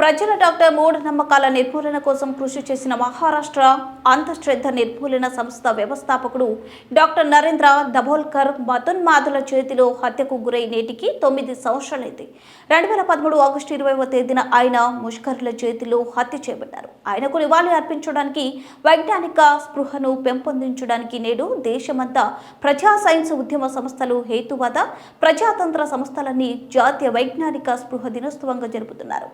ప్రజల డాక్టర్ మూఢనమ్మకాల నిర్మూలన కోసం కృషి చేసిన మహారాష్ట్ర అంధశ్రద్ధ నిర్మూలన సంస్థ వ్యవస్థాపకుడు డాక్టర్ నరేంద్ర దబోల్కర్ మతోన్మాదుల చేతిలో హత్యకు గురై నేటికి 9 సంవత్సరాలైంది. 2013 ఆగస్టు 20వ తేదీన ఆయన ముష్కరుల చేతిలో హత్య చేయబడ్డారు. ఆయనకు నివాళి అర్పించడానికి, వైజ్ఞానిక స్పృహను పెంపొందించడానికి నేడు దేశమంతా ప్రజా సైన్స్ ఉద్యమ సంస్థలు, హేతువాద ప్రజాతంత్ర సంస్థలన్నీ జాతీయ వైజ్ఞానిక స్పృహ దినోత్సవంగా జరుపుతున్నారు.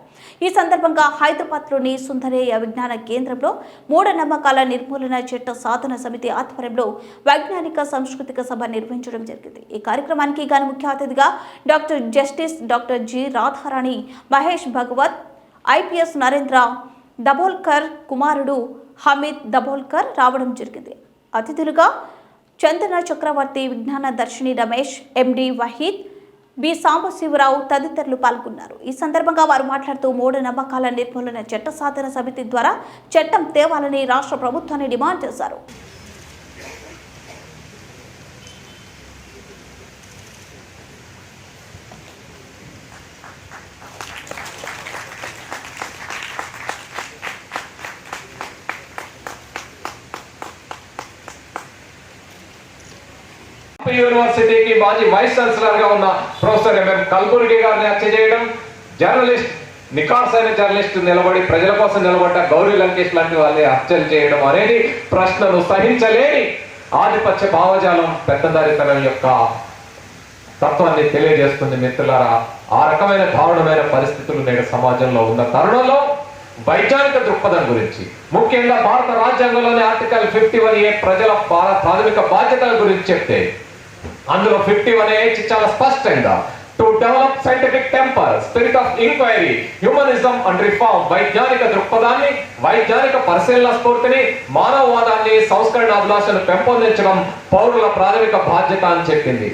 ఈ సందర్భంగా హైదరాబాద్లోని సుందరయ్య విజ్ఞాన కేంద్రంలో మూఢనమ్మకాల నిర్మూలన చట్ట సాధన సమితి ఆధ్వర్యంలో వైజ్ఞానిక సాంస్కృతిక సభ నిర్వహించడం జరిగింది. ఈ కార్యక్రమానికి గాను ముఖ్య అతిథిగా doctor justice doctor G Radharani, Mahesh Bhagwat, IPS Narendra Dabholkar కుమారుడు హమీద్ దబోల్కర్ రావడం జరిగింది. అతిథులుగా చందన చక్రవర్తి, విజ్ఞాన దర్శిని రమేష్, ఎండి వహీద్, బి సాంబశివరావు తదితరులు పాల్గొన్నారు. ఈ సందర్భంగా వారు మాట్లాడుతూ మూఢనమ్మకాల నిర్మూలన చట్ట సాధన సమితి ద్వారా చట్టం తేవాలని రాష్ట్ర ప్రభుత్వాన్ని డిమాండ్ చేశారు. యూనివర్సిటీకి మాజీ వైస్ ఛాన్సలర్ గా ఉన్న ప్రొఫెసర్ ఎంఎం కల్బుర్గి గారిని హత్య చేయడం, జర్నలిస్ట్ నికార్సైన జర్నలిస్ట్ నిలబడి ప్రజల కోసం నిలబడ్డ గౌరీ లంకేష్ లాంటి వాళ్ళని హత్యలు చేయడం అనేది ప్రశ్నను సహించలేని ఆధిపత్య భావజాలం, పెద్దదారితనం యొక్క తత్వాన్ని తెలియజేస్తుంది. మిత్రులారా, ఆ రకమైన దారుణమైన పరిస్థితులు నేడు సమాజంలో ఉన్న తరుణంలో వైజ్ఞానిక దృక్పథం గురించి, ముఖ్యంగా భారత రాజ్యాంగంలోని ఆర్టికల్ 51A ప్రజల ప్రాథమిక బాధ్యతల గురించి చెప్తే అందులో 51A చాలా స్పష్టంగా to develop scientific temper, spirit of enquiry, humanism and reform, వైజ్ఞానిక దృక్పథాన్ని, వైజ్ఞానిక పరిశీలన స్ఫూర్తిని, మానవవాదాన్ని, సంస్కరణ అభిలాషను పెంపొందించడం పౌరుల ప్రాథమిక బాధ్యత అని చెప్పింది.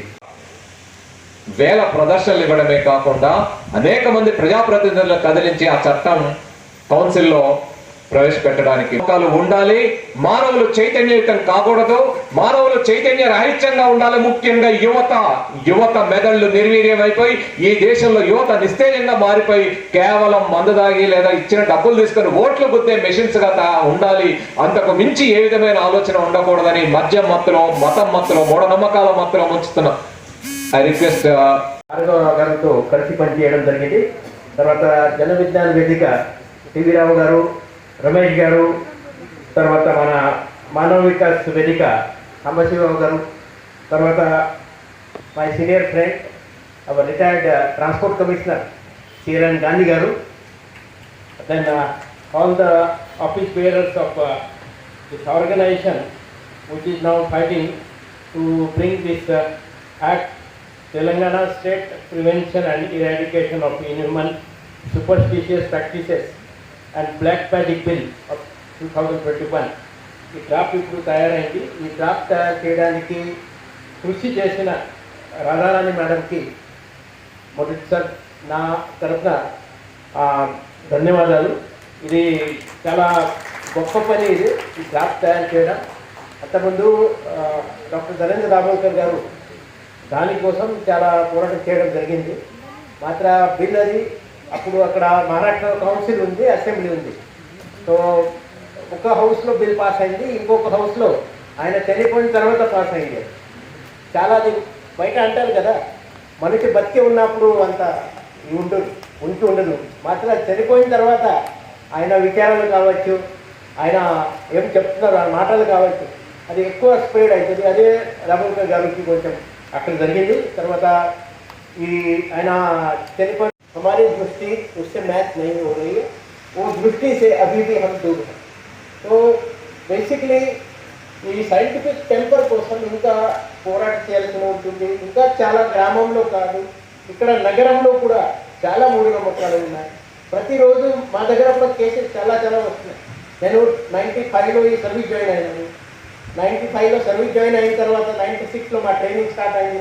వేల ప్రదర్శనలు ఇవ్వడమే కాకుండా అనేక మంది ప్రజాప్రతినిధులను కదిలించి ఆ చట్టం కౌన్సిల్లో ప్రవేశపెట్టడానికి ఉండాలి. మానవులు చైతన్యయుతం కాకూడదు, మానవులు చైతన్య రహిత్యంగా ఉండాలి. ముఖ్యంగా యువత మెదళ్ళు నిర్వీర్యమైపోయి ఈ దేశంలో యువత నిస్తేజంగా మారిపోయి కేవలం మందు దాగి లేదా ఇచ్చిన డబ్బులు తీసుకొని ఓట్లు గుద్దే మెషిన్స్ గా ఉండాలి. అంతకు మించి ఏ విధమైన ఆలోచన ఉండకూడదని మద్యం మత్తులో, మతం మత్తులో, మూఢనమ్మకాల మత్తులో ముంచుతున్న ఐ రిక్వెస్ట్ గారితో కలిసి పనిచేయడం జరిగింది. తర్వాత జన విజ్ఞాన వేదిక టీవీ రావు గారు, రమేష్ గారు, తర్వాత మన మానవ వికాస్ వేదిక సాంబశివరావు గారు, తర్వాత my senior friend our retired transport commissioner CRN Gandhi గారు, then all the office bearers of this organisation which is now fighting to bring this act, Telangana State Prevention and Eradication of Inhuman Superstitious Practices and Black Magic Bill of 2021. ఈ draft ఇప్పుడు తయారైంది. ఈ draft తయారు చేయడానికి కృషి చేసిన రాధారాణి మేడంకి మొదటిసారి నా తరఫున ధన్యవాదాలు. ఇది చాలా గొప్ప పని. ఈ డ్రాఫ్ట్ తయారు చేయడం. అంతకుముందు డాక్టర్ నరేంద్ర దాబోల్కర్ గారు దానికోసం చాలా పోరాటం చేయడం జరిగింది. మాత్ర బిల్ అది అప్పుడు అక్కడ మహారాష్ట్ర కౌన్సిల్ ఉంది, అసెంబ్లీ ఉంది. సో ఒక హౌస్లో బిల్ పాస్ అయింది, ఇంకొక హౌస్లో ఆయన చనిపోయిన తర్వాత పాస్ అయింది. చాలా బయట అంటారు కదా, మనిషి బతికి ఉన్నప్పుడు అంత ఉండదు. మాత్రం చనిపోయిన తర్వాత ఆయన విచారాలు కావచ్చు, ఆయన ఏం చెప్తున్నారు ఆ మాటలు కావచ్చు, అది ఎక్కువ స్ప్రెడ్ అవుతుంది. అదే దాబోల్కర్ గారికి కొంచెం అక్కడ జరిగింది. తర్వాత ఈ ఆయన चलिए हमारी दृष्टि उससे मैच नहीं हो रही है, वो दृष्टि से अभी भी हम दूर हैं. तो बेसिकली ఈ సైంటిఫిక్ టెంపర్ కోసం ఇంకా పోరాటం చేయాల్సి ఉంటుంది. ఇంకా చాలా గ్రామంలో కాదు, ఇక్కడ నగరంలో కూడా చాలా మూఢనమ్మకాలు ఉన్నాయి. ప్రతిరోజు మా దగ్గర కూడా కేసెస్ చాలా వస్తున్నాయి. నేను 95లో ఈ సర్వీస్ జాయిన్ అయినాను. 95లో సర్వీస్ జాయిన్ అయిన తర్వాత 96లో మా ట్రైనింగ్ స్టార్ట్ అయింది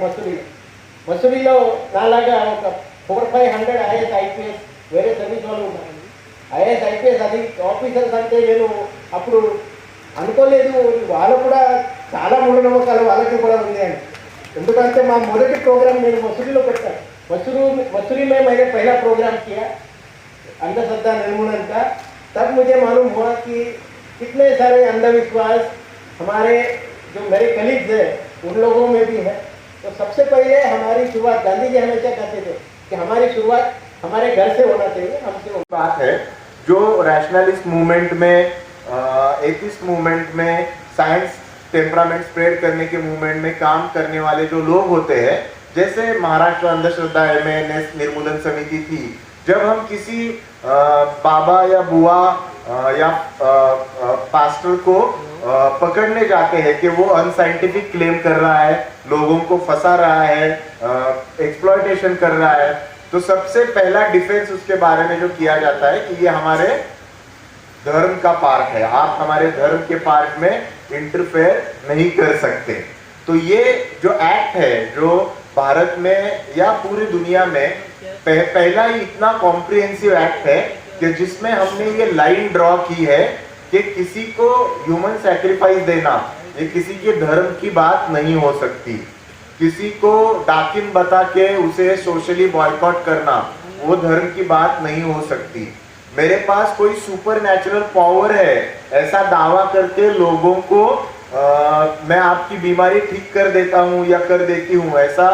మసూరిలో. నాలాగా ఒక 400-500 ఐఏఎస్ ఐపీఎస్ వేరే సర్వీస్ వాళ్ళు ఉన్నారు. ఐఏఎస్ ఐపీఎస్ అది ఆఫీసర్స్ అంటే నేను అప్పుడు అనుకోలేదు, వాళ్ళు కూడా చాలా మూఢనమ్మకాలు వాళ్ళకి కూడా ఉంది అని. ఎందుకంటే మా మొదటి ప్రోగ్రామ్ నేను మసూరిలో పెట్టాను. मसूरी में मैंने पहला प्रोग्राम किया अंधश्रद्धा निर्मूलन का, तब मुझे मालूम हुआ कि कितने सारे अंधविश्वास हमारे जो मेरे कलीग्स हैं उन लोगों में भी है। तो सबसे पहले हमारी शुरुआत, गांधी जी हमेशा कहते थे कि हमारी शुरुआत हमारे घर से होना चाहिए, हमसे बात है। जो रैशनलिस्ट मूवमेंट में, एथिस्ट मूवमेंट में, साइंस टेम्परामेंट स्प्रेड करने के मूवमेंट में काम करने वाले जो लोग होते हैं, जैसे महाराष्ट्र अंधश्रद्धा अवेयरनेस निर्मूलन समिति थी, जब हम किसी बाबा या बुआ या पास्टर को पकड़ने जाते हैं कि वो अनसाइंटिफिक क्लेम कर रहा है, लोगों को फंसा रहा है, एक्सप्लॉयटेशन कर रहा है, तो सबसे पहला डिफेंस उसके बारे में जो किया जाता है कि ये हमारे धर्म का पार्ट है, आप हमारे धर्म के पार्ट में इंटरफेयर नहीं कर सकते। तो ये जो एक्ट है, जो भारत में या पूरी दुनिया में पहला ही इतना कॉम्प्रिहेंसिव एक्ट है कि जिसमें हमने ये लाइन ड्रॉ की है कि किसी को ह्यूमन सैक्रिफाइस देना, ये किसी के धर्म की बात नहीं हो सकती। किसी को डाकिन बता के उसे सोशली बॉयकॉट करना, वो धर्म की बात नहीं हो सकती। मेरे पास कोई सुपर नेचुरल पावर है ऐसा दावा करके लोगों को मैं आपकी बीमारी ठीक कर देता हूँ या कर देती हूँ ऐसा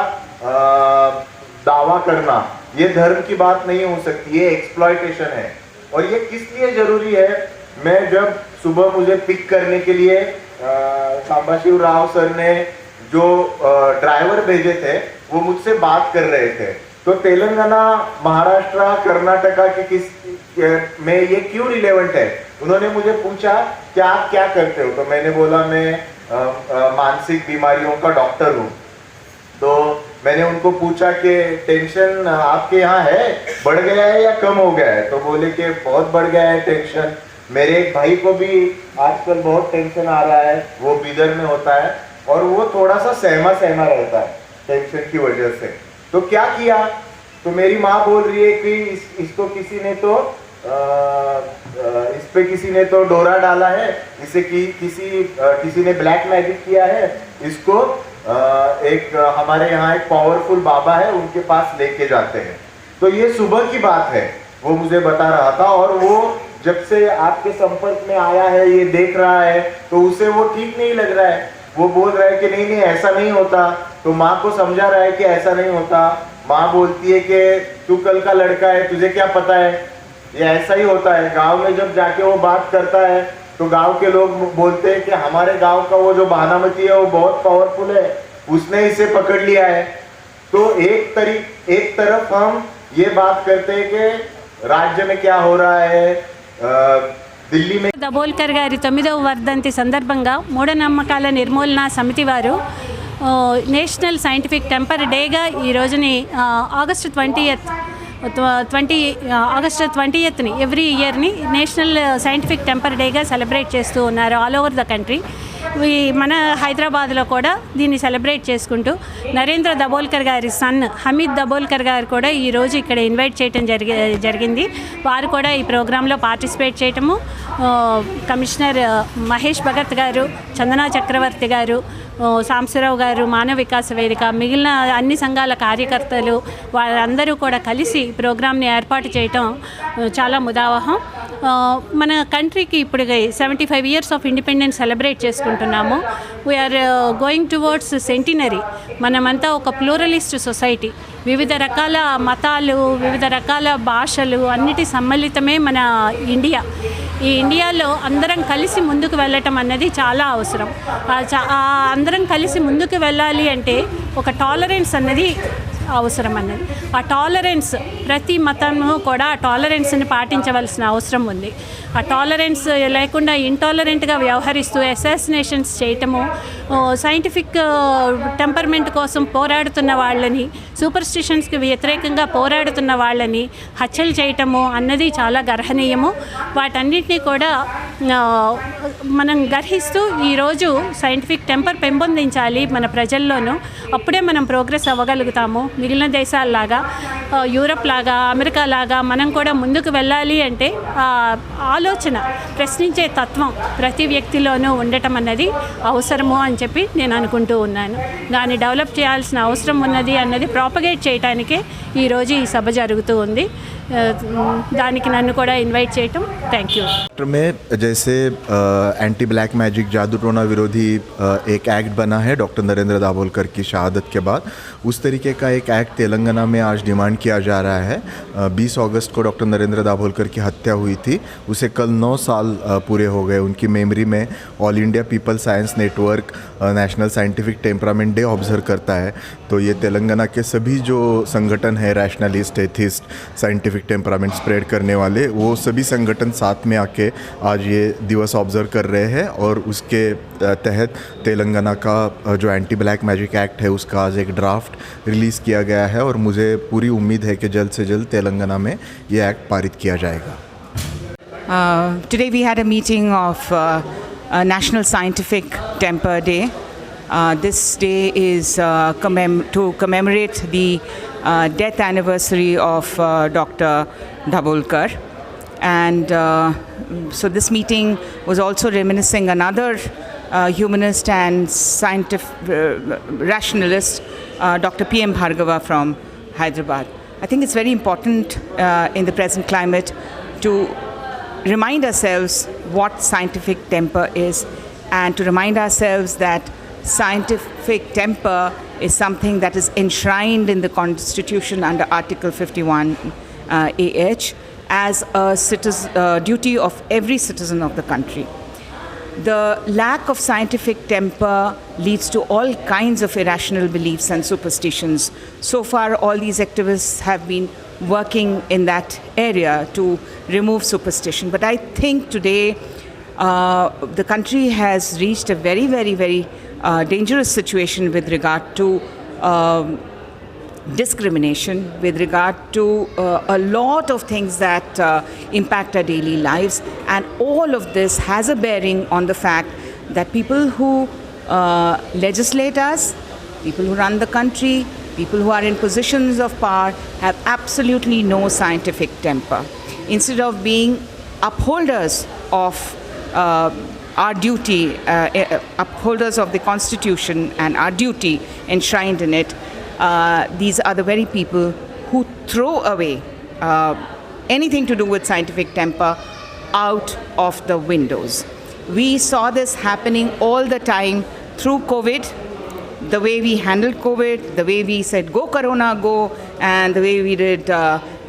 दावा करना, ये धर्म की बात नहीं हो सकती, ये एक्सप्लॉयटेशन है। और ये किस लिए जरूरी है, मैं जब सुबह मुझे पिक करने के लिए सांबाशिव राव सर ने जो ड्राइवर भेजे थे वो मुझसे बात कर रहे थे, तो तेलंगाना, महाराष्ट्र, कर्नाटका के किस में ये क्यों रिलेवेंट है, उन्होंने मुझे पूछा कि आप क्या करते हो, तो मैंने बोला मैं मानसिक बीमारियों का डॉक्टर हूँ। तो मैंने उनको पूछा कि टेंशन आपके यहाँ है, बढ़ गया है या कम हो गया है, तो बोले कि बहुत बढ़ गया है टेंशन। मेरे एक भाई को भी आजकल बहुत टेंशन आ रहा है, वो बीदर में होता है और वो थोड़ा सा सहमा सहमा रहता है टेंशन की वजह से। तो क्या किया, तो मेरी माँ बोल रही है कि इसको किसी ने तो इस पे किसी ने तो डोरा डाला है, इसे किसी ने ब्लैक मैजिक किया है, इसको एक हमारे यहाँ एक पावरफुल बाबा है उनके पास लेके जाते हैं। तो ये सुबह की बात है, वो मुझे बता रहा था, और वो जब से आपके संपर्क में आया है, ये देख रहा है, तो उसे वो ठीक नहीं लग रहा है। वो बोल रहा है कि नहीं नहीं ऐसा नहीं होता, तो माँ को समझा रहा है कि ऐसा नहीं होता। माँ बोलती है कि तू कल का लड़का है, तुझे क्या पता है, ये ऐसा ही होता है। गांव में जब जाके वो बात करता है तो गांव के लोग बोलते हैं कि हमारे गांव का वो जो बहानामती है वो बहुत पावरफुल है, उसने इसे पकड़ लिया है। तो एक तरफ हम ये बात करते हैं कि राज्य में क्या हो रहा है, दिल्ली में। దబోల్కర్ గారి 9వ వర్ధంతి సందర్భంగా మూఢనమ్మకాల నిర్మూలన సమితి వారు నేషనల్ సైంటిఫిక్ టెంపర్ డేగా ఈ రోజుని ఆగస్టు 20ని ఎవ్రీ ఇయర్ని నేషనల్ సైంటిఫిక్ టెంపర్ డేగా సెలబ్రేట్ చేస్తూ ఉన్నారు ఆల్ ఓవర్ ద కంట్రీ. మన హైదరాబాద్లో కూడా దీన్ని సెలబ్రేట్ చేసుకుంటూ నరేంద్ర దబోల్కర్ గారి సన్ హమీద్ దబోల్కర్ గారు కూడా ఈరోజు ఇక్కడ ఇన్వైట్ చేయడం జరిగింది. వారు కూడా ఈ ప్రోగ్రాంలో పార్టిసిపేట్ చేయటము, కమిషనర్ మహేష్ భగత్ గారు, చందనా చక్రవర్తి గారు, సాంబశివరావు గారు, మానవ వికాస వేదిక, మిగిలిన అన్ని సంఘాల కార్యకర్తలు వారందరూ కూడా కలిసి ప్రోగ్రామ్ని ఏర్పాటు చేయటం చాలా ముదావహం. మన కంట్రీకి ఇప్పుడు 75 ఇయర్స్ ఆఫ్ ఇండిపెండెన్స్ సెలబ్రేట్ చేసుకుంటున్నాము. We are going towards centenary. మనమంతా ఒక ప్లూరలిస్ట్ సొసైటీ, వివిధ రకాల మతాలు, వివిధ రకాల భాషలు అన్నిటి సమ్మిళితమే మన ఇండియా. ఈ ఇండియాలో అందరం కలిసి ముందుకు వెళ్ళటం అన్నది చాలా అవసరం. అందరం కలిసి ముందుకు వెళ్ళాలి అంటే ఒక టాలరెన్స్ అన్నది అవసరం అన్నది. ఆ టాలరెన్స్, ప్రతి మతము కూడా ఆ టాలరెన్స్ని పాటించవలసిన అవసరం ఉంది. ఆ టాలరెన్స్ లేకుండా ఇంటాలరెంట్గా వ్యవహరిస్తూ అసాసినేషన్స్ చేయటము, సైంటిఫిక్ టెంపర్మెంట్ కోసం పోరాడుతున్న వాళ్ళని, సూపర్స్టిషన్స్కి వ్యతిరేకంగా పోరాడుతున్న వాళ్ళని హత్యలు చేయటము అన్నది చాలా గర్హనీయము. వాటన్నిటినీ కూడా మనం గ్రహిస్తూ ఈరోజు సైంటిఫిక్ టెంపర్ పెంపొందించాలి మన ప్రజల్లోనూ. అప్పుడే మనం ప్రోగ్రెస్ అవ్వగలుగుతాము. మిగిలిన దేశాల్లాగా, యూరప్ లాగా లాగా అమెరికా లాగా మనం కూడా ముందుకు వెళ్ళాలి అంటే ఆలోచన ప్రశ్నించే తత్వం ప్రతి వ్యక్తిలోనూ ఉండటం అన్నది అవసరము అని చెప్పి నేను అనుకుంటూ ఉన్నాను. దాన్ని డెవలప్ చేయాల్సిన అవసరం ఉన్నది అన్నది ప్రాపగేట్ చేయడానికే ఈరోజు ఈ సభ జరుగుతూ ఉంది. దానికి నన్ను కూడా ఇన్వైట్ చేయటం థ్యాంక్ యూ. में जैसे एंटी ब्लैक मैजिक जादू टोना विरोधी एक एक्ट बना है डॉक्टर नरेंद्र दाभोलकर की शहादत के बाद, उस तरीके का एक एक्ट तेलंगाना में आज डिमांड किया जा रहा है. 20 अगस्त को डॉक्टर नरेंद्र दाभोलकर की हत्या हुई थी. उसे कल 9 साल पूरे हो गए. उनकी मेमोरी में all India people science network national scientific temperament day observe करता है. तो ये तेलंगाना के सभी जो संगठन है, rationalist, atheist, scientific temperament spread करने वाले, वो सभी संगठन साथ में आके आज ये दिवस ऑब्जर्व कर रहे हैं. और उसके तहत तेलंगाना का जो एंटी ब्लैक मैजिक एक्ट है उसका आज एक ड्राफ्ट रिलीज़ किया गया है. और मुझे पूरी उम्मीद है कि जल्द से जल्द तेलंगाना में ये एक्ट पारित किया जाएगा. Today we had a meeting of National Scientific Temper Day. This day is to commemorate the death anniversary of Dr. Dabholkar. And so this meeting was also reminiscing another humanist and scientific rationalist, Dr. P.M. Bhargava from Hyderabad. I think it's very important in the present climate to remind ourselves what scientific temper is, and to remind ourselves that scientific temper is something that is enshrined in the Constitution under Article 51 AH as a duty of every citizen of the country. The lack of scientific temper leads to all kinds of irrational beliefs and superstitions. So far, all these activists have been working in that area to remove superstition. But I think today the country has reached a very, very, very dangerous situation with regard to discrimination, with regard to a lot of things that impact our daily lives. And all of this has a bearing on the fact that people who legislate us, people who run the country, people who are in positions of power have absolutely no scientific temper. Instead of being upholders of our duty, upholders of the Constitution and our duty enshrined in it, these are the very people who throw away anything to do with scientific temper out of the windows. We saw this happening all the time through COVID. The way we handled COVID, the way we said go Corona go, and the way we did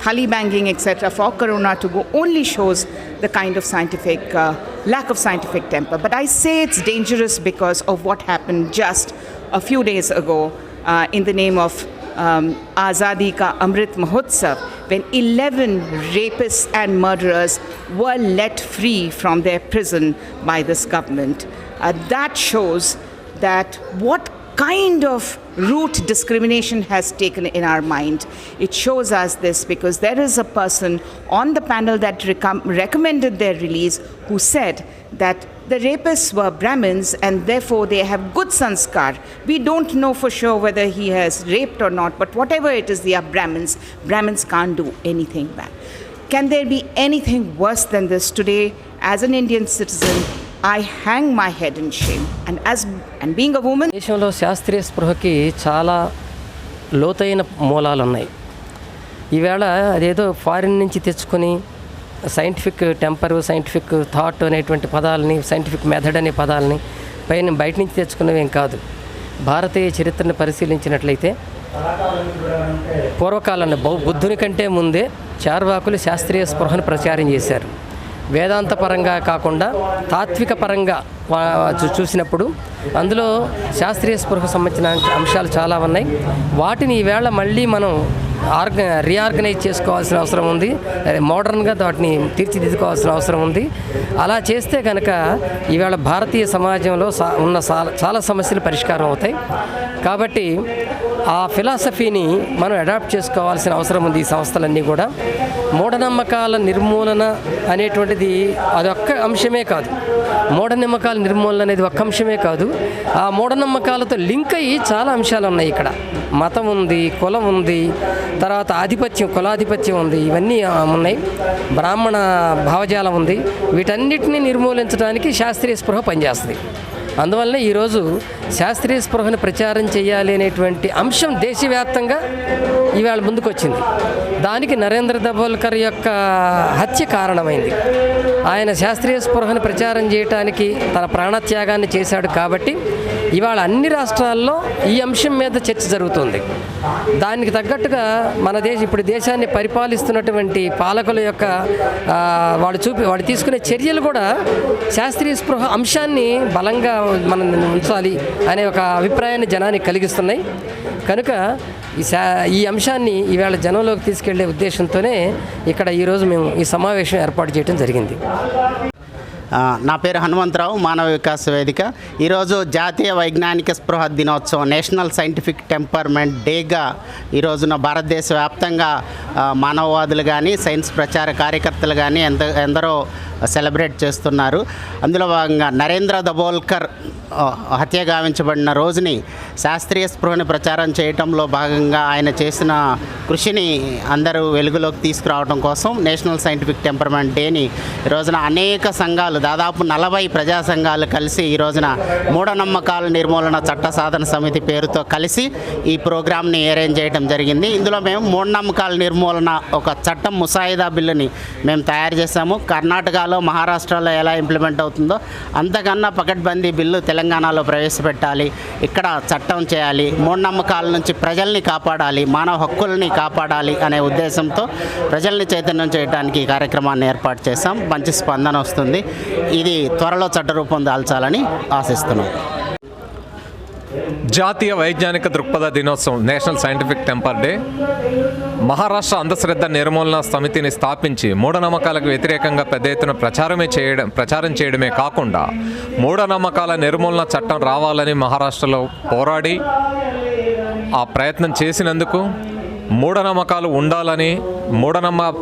thali banging etc. for Corona to go only shows the kind of lack of scientific temper. But I say it's dangerous because of what happened just a few days ago in the name of Azadi Ka Amrit Mahotsav, when 11 rapists and murderers were let free from their prison by this government. That shows that what kind of root discrimination has taken in our mind. It shows us this because there is a person on the panel that recommended their release who said that the rapists were Brahmins and therefore they have good sanskar. We don't know for sure whether he has raped or not, but whatever it is, they are Brahmins. Brahmins can't do anything bad. Can there be anything worse than this? Today, as an Indian citizen, I hang my head in shame. And being a woman, దేశంలో శాస్త్రీయ స్పృహకి చాలా లోతైన మూలాలు ఉన్నాయి. ఈవేళ అదేదో foreign నుంచి తెచ్చుకొని సైంటిఫిక్ టెంపర్, సైంటిఫిక్ థాట్ అనేటువంటి పదాలని, సైంటిఫిక్ మెథడ్ అనే పదాలని బయట నుంచి తెచ్చుకున్నవేం కాదు. భారతీయ చరిత్రను పరిశీలించినట్లయితే పూర్వకాలంలో బుద్ధుని కంటే ముందే చార్వాకులు శాస్త్రీయ స్పృహను ప్రచారం చేశారు. వేదాంత పరంగా కాకుండా తాత్విక పరంగా చూసినప్పుడు అందులో శాస్త్రీయ స్పృహకు సంబంధించిన అంశాలు చాలా ఉన్నాయి. వాటిని ఈవేళ మళ్ళీ మనం రీఆర్గనైజ్ చేసుకోవాల్సిన అవసరం ఉంది. మోడర్న్గా వాటిని తీర్చిదిద్దుకోవాల్సిన అవసరం ఉంది. అలా చేస్తే కనుక ఈవేళ భారతీయ సమాజంలో ఉన్న చాలా సమస్యలు పరిష్కారం అవుతాయి. కాబట్టి ఆ ఫిలాసఫీని మనం అడాప్ట్ చేసుకోవాల్సిన అవసరం ఉంది. ఈ సంస్థలన్నీ కూడా మూఢనమ్మకాల నిర్మూలన అనేటువంటిది అదొక్క అంశమే కాదు. మూఢనమ్మకాల నిర్మూలన అనేది ఒక్క అంశమే కాదు. ఆ మూఢనమ్మకాలతో లింక్ అయ్యి చాలా అంశాలు ఉన్నాయి ఇక్కడ. మతం ఉంది, కులం ఉంది, తర్వాత కులాధిపత్యం ఉంది, ఇవన్నీ ఉన్నాయి. బ్రాహ్మణ భావజాలం ఉంది. వీటన్నిటిని నిర్మూలించడానికి శాస్త్రీయ స్పృహ పనిచేస్తుంది. అందువల్ల ఈరోజు శాస్త్రీయ స్పృహను ప్రచారం చేయాలి అనేటువంటి అంశం దేశవ్యాప్తంగా ఇవాళ ముందుకొచ్చింది. దానికి నరేంద్ర దబోల్కర్ యొక్క హత్య కారణమైంది. ఆయన శాస్త్రీయ స్పృహను ప్రచారం చేయడానికి తన ప్రాణత్యాగాన్ని చేశాడు కాబట్టి ఇవాళ అన్ని రాష్ట్రాల్లో ఈ అంశం మీద చర్చ జరుగుతుంది. దానికి తగ్గట్టుగా ఇప్పుడు దేశాన్ని పరిపాలిస్తున్నటువంటి పాలకుల యొక్క వాళ్ళు తీసుకునే చర్యలు కూడా శాస్త్రీయ స్పృహ అంశాన్ని బలంగా మనం ఉంచాలి అనే ఒక అభిప్రాయాన్ని జనానికి కలిగిస్తున్నాయి. కనుక ఈ అంశాన్ని ఈవేళ జనంలోకి తీసుకెళ్లే ఉద్దేశంతోనే ఇక్కడ ఈరోజు మేము ఈ సమావేశం ఏర్పాటు చేయడం జరిగింది. నా పేరు హనుమంతరావు, మానవ వికాస వేదిక. ఈరోజు జాతీయ వైజ్ఞానిక స్పృహ దినోత్సవం, నేషనల్ సైంటిఫిక్ టెంపర్మెంట్ డేగా ఈరోజున భారతదేశ వ్యాప్తంగా మానవవాదులు కానీ సైన్స్ ప్రచార కార్యకర్తలు కానీ ఎందరో సెలబ్రేట్ చేస్తున్నారు. అందులో భాగంగా నరేంద్ర దబోల్కర్ హత్య గావించబడిన రోజుని శాస్త్రీయ స్పృహని ప్రచారం చేయటంలో భాగంగా ఆయన చేసిన కృషిని అందరూ వెలుగులోకి తీసుకురావడం కోసం నేషనల్ సైంటిఫిక్ టెంపర్మెంట్ డేని ఈ రోజున అనేక సంఘాలు, దాదాపు 40 ప్రజా సంఘాలు కలిసి ఈ రోజున మూఢనమ్మకాల నిర్మూలన చట్ట సాధన సమితి పేరుతో కలిసి ఈ ప్రోగ్రామ్ని అరేంజ్ చేయడం జరిగింది. ఇందులో మేము మూఢనమ్మకాల నిర్మూలన ఒక చట్టం ముసాయిదా బిల్లుని మేము తయారు చేశాము. కర్ణాటకలో, మహారాష్ట్రలో ఎలా ఇంప్లిమెంట్ అవుతుందో అంతకన్నా పకడ్బందీ బిల్లు తెలంగాణలో ప్రవేశపెట్టాలి. ఇక్కడ చట్టం చేయాలి. మూఢనమ్మకాల నుంచి ప్రజల్ని కాపాడాలి, మానవ హక్కుల్ని కాపాడాలి అనే ఉద్దేశంతో ప్రజల్ని చైతన్యం చేయడానికి ఈ కార్యక్రమాన్ని ఏర్పాటు చేశాం. మంచి స్పందన వస్తుంది. ఇది త్వరలో చట్టరూపం దాల్చాలని ఆశిస్తున్నాం. జాతీయ వైజ్ఞానిక దృక్పథ దినోత్సవం, national scientific temper day, Maharashtra అంధశ్రద్ధ నిర్మూలన సమితిని స్థాపించి మూఢనమ్మకాలకు వ్యతిరేకంగా పెద్ద ఎత్తున ప్రచారం చేయడమే కాకుండా మూఢనమ్మకాల నిర్మూలన చట్టం రావాలని మహారాష్ట్రలో పోరాడి ఆ ప్రయత్నం చేసినందుకు, మూఢనమ్మకాలు ఉండాలని,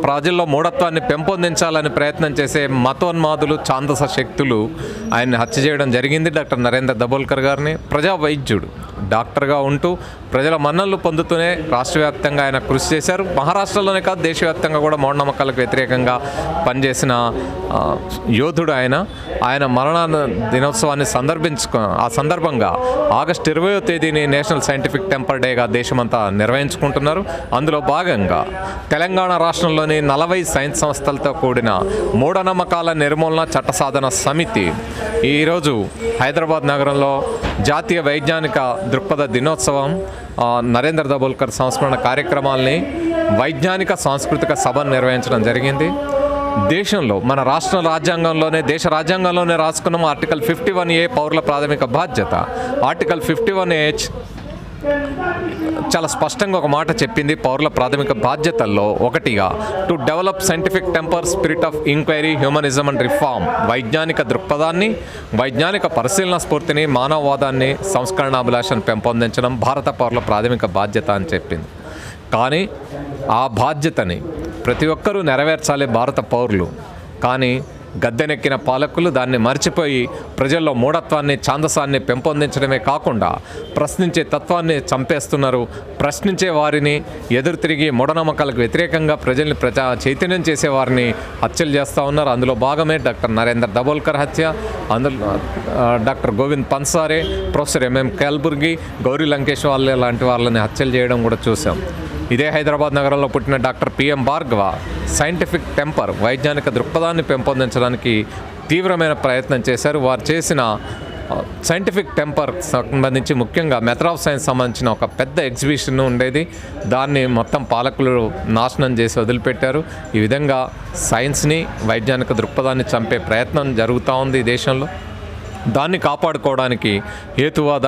ప్రజల్లో మూఢత్వాన్ని పెంపొందించాలని ప్రయత్నం చేసే మతోన్మాదులు, ఛాందస శక్తులు ఆయన్ని హత్య చేయడం జరిగింది. డాక్టర్ నరేంద్ర దబోల్కర్ గారిని ప్రజా వైద్యుడు, డాక్టర్గా ఉంటూ ప్రజల మన్ననలు పొందుతూనే రాష్ట్ర వ్యాప్తంగా ఆయన కృషి చేశారు. మహారాష్ట్రలోనే కాదు, దేశవ్యాప్తంగా కూడా మూఢనమ్మకాలకు వ్యతిరేకంగా పనిచేసిన యోధుడు ఆయన మరణ దినోత్సవాన్ని ఆ సందర్భంగా ఆగస్టు 20వ తేదీని నేషనల్ సైంటిఫిక్ టెంపర్ డేగా దేశమంతా నిర్వహించుకుంటున్నారు. అందులో భాగంగా తెలంగాణ రాష్ట్రంలోని 40 సైన్స్ సంస్థలతో కూడిన మూఢనమ్మకాల నిర్మూలన చట్ట సాధన సమితి ఈరోజు హైదరాబాద్ నగరంలో జాతీయ వైజ్ఞానిక దృక్పథ దినోత్సవం, నరేంద్ర దబోల్కర్ సంస్మరణ కార్యక్రమాల్ని, వైజ్ఞానిక సాంస్కృతిక సభను నిర్వహించడం జరిగింది. దేశంలో మన దేశ రాజ్యాంగంలోనే రాసుకున్నాము ఆర్టికల్ 51A పౌరుల ప్రాథమిక బాధ్యత. ఆర్టికల్ 51H చాలా స్పష్టంగా ఒక మాట చెప్పింది. పౌరుల ప్రాథమిక బాధ్యతల్లో ఒకటిగా to develop scientific temper, spirit of enquiry, humanism and reform, వైజ్ఞానిక దృక్పథాన్ని, వైజ్ఞానిక పరిశీలన స్ఫూర్తిని, మానవవాదాన్ని, సంస్కరణాభిలాషను పెంపొందించడం భారత పౌరుల ప్రాథమిక బాధ్యత అని చెప్పింది. కానీ ఆ బాధ్యతని ప్రతి ఒక్కరూ నెరవేర్చాలి భారత పౌరులు. కానీ గద్దెనెక్కిన పాలకులు దాన్ని మర్చిపోయి ప్రజల్లో మూఢత్వాన్ని, ఛాందసాన్ని పెంపొందించడమే కాకుండా ప్రశ్నించే తత్వాన్ని చంపేస్తున్నారు. ప్రశ్నించే వారిని ఎదురు తిరిగి మూఢనమ్మకాలకు వ్యతిరేకంగా ప్రజల్ని చైతన్యం చేసే వారిని హత్యలు చేస్తూ ఉన్నారు. అందులో భాగమే డాక్టర్ నరేంద్ర దబోల్కర్ హత్య. అందులో doctor Govind Pansare, professor MM Kalburgi, Gauri Lankesh లాంటి వాళ్ళని హత్యలు చేయడం కూడా చూసాం. ఇదే హైదరాబాద్ నగరంలో పుట్టిన doctor PM Bhargava scientific temper, వైజ్ఞానిక దృక్పథాన్ని పెంపొందించడానికి తీవ్రమైన ప్రయత్నం చేశారు. వారు చేసిన సైంటిఫిక్ టెంపర్ సంబంధించి ముఖ్యంగా మెథడ్ ఆఫ్ సైన్స్ సంబంధించిన ఒక పెద్ద ఎగ్జిబిషన్ ఉండేది. దాన్ని మొత్తం పాలకులు నాశనం చేసి వదిలిపెట్టారు. ఈ విధంగా సైన్స్ని, వైజ్ఞానిక దృక్పథాన్ని చంపే ప్రయత్నం జరుగుతూ ఉంది ఈ దేశంలో. దాన్ని కాపాడుకోవడానికి హేతువాద,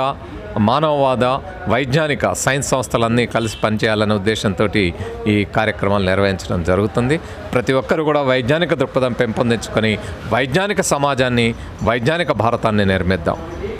మానవవాద, వైజ్ఞానిక సైన్స్ సంస్థలన్నీ కలిసి పనిచేయాలనే ఉద్దేశంతో ఈ కార్యక్రమాలు నిర్వహించడం జరుగుతుంది. ప్రతి ఒక్కరు కూడా వైజ్ఞానిక దృక్పథం పెంపొందించుకొని వైజ్ఞానిక సమాజాన్ని, వైజ్ఞానిక భారతాన్ని నిర్మిద్దాం.